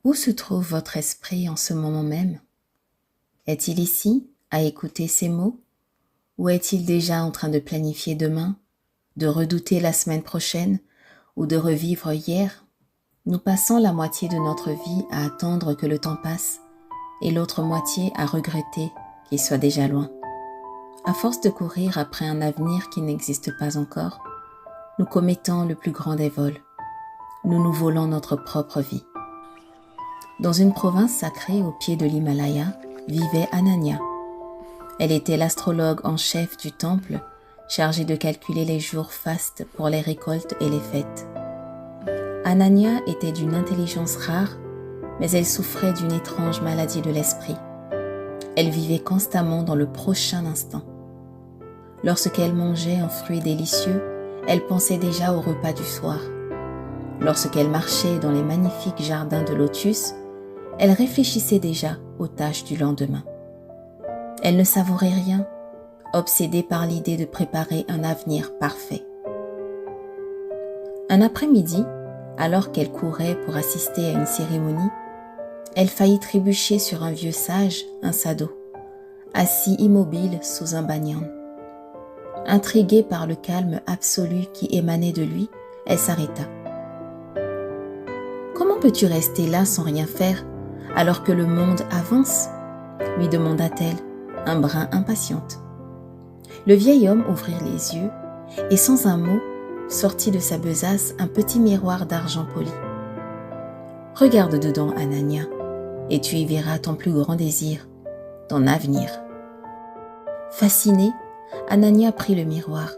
Où se trouve votre esprit en ce moment même? Est-il ici, à écouter ces mots? Ou est-il déjà en train de planifier demain, de redouter la semaine prochaine ou de revivre hier? Nous passons la moitié de notre vie à attendre que le temps passe et l'autre moitié à regretter qu'il soit déjà loin. À force de courir après un avenir qui n'existe pas encore, nous commettons le plus grand des vols. Nous nous volons notre propre vie. Dans une province sacrée au pied de l'Himalaya, vivait Anania. Elle était l'astrologue en chef du temple, chargée de calculer les jours fastes pour les récoltes et les fêtes. Anania était d'une intelligence rare, mais elle souffrait d'une étrange maladie de l'esprit. Elle vivait constamment dans le prochain instant. Lorsqu'elle mangeait un fruit délicieux, elle pensait déjà au repas du soir. Lorsqu'elle marchait dans les magnifiques jardins de lotus, elle réfléchissait déjà aux tâches du lendemain. Elle ne savourait rien, obsédée par l'idée de préparer un avenir parfait. Un après-midi, alors qu'elle courait pour assister à une cérémonie, elle faillit trébucher sur un vieux sage, un sado, assis immobile sous un banyan. Intriguée par le calme absolu qui émanait de lui, elle s'arrêta. « Comment peux-tu rester là sans rien faire alors que le monde avance ?» lui demanda-t-elle, un brin impatiente. Le vieil homme ouvrit les yeux et sans un mot, sortit de sa besace un petit miroir d'argent poli. « Regarde dedans, Anania, et tu y verras ton plus grand désir, ton avenir. » Fascinée, Anania prit le miroir.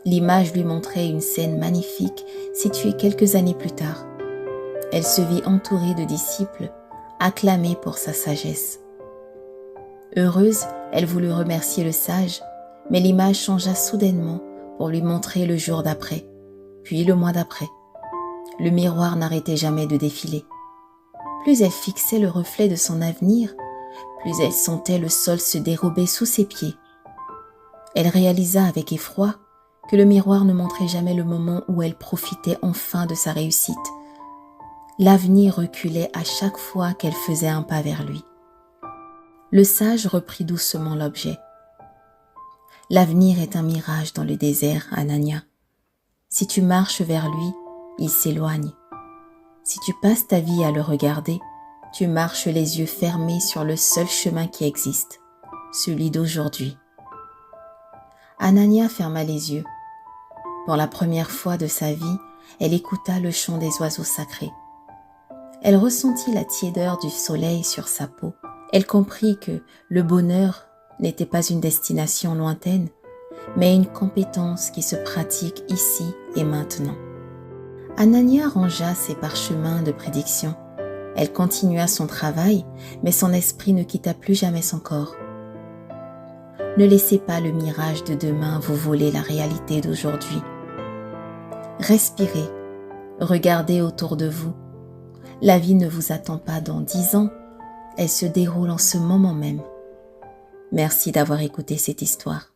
L'image lui montrait une scène magnifique située quelques années plus tard. Elle se vit entourée de disciples, acclamée pour sa sagesse. Heureuse, elle voulut remercier le sage, mais l'image changea soudainement pour lui montrer le jour d'après, puis le mois d'après. Le miroir n'arrêtait jamais de défiler. Plus elle fixait le reflet de son avenir, plus elle sentait le sol se dérober sous ses pieds. Elle réalisa avec effroi que le miroir ne montrait jamais le moment où elle profitait enfin de sa réussite. L'avenir reculait à chaque fois qu'elle faisait un pas vers lui. Le sage reprit doucement l'objet. « L'avenir est un mirage dans le désert, Anania. Si tu marches vers lui, il s'éloigne. Si tu passes ta vie à le regarder, tu marches les yeux fermés sur le seul chemin qui existe, celui d'aujourd'hui. » Anania ferma les yeux. Pour la première fois de sa vie, elle écouta le chant des oiseaux sacrés. Elle ressentit la tiédeur du soleil sur sa peau. Elle comprit que le bonheur n'était pas une destination lointaine, mais une compétence qui se pratique ici et maintenant. Anania rangea ses parchemins de prédiction. Elle continua son travail, mais son esprit ne quitta plus jamais son corps. Ne laissez pas le mirage de demain vous voler la réalité d'aujourd'hui. Respirez, regardez autour de vous. La vie ne vous attend pas dans 10 ans, elle se déroule en ce moment même. Merci d'avoir écouté cette histoire.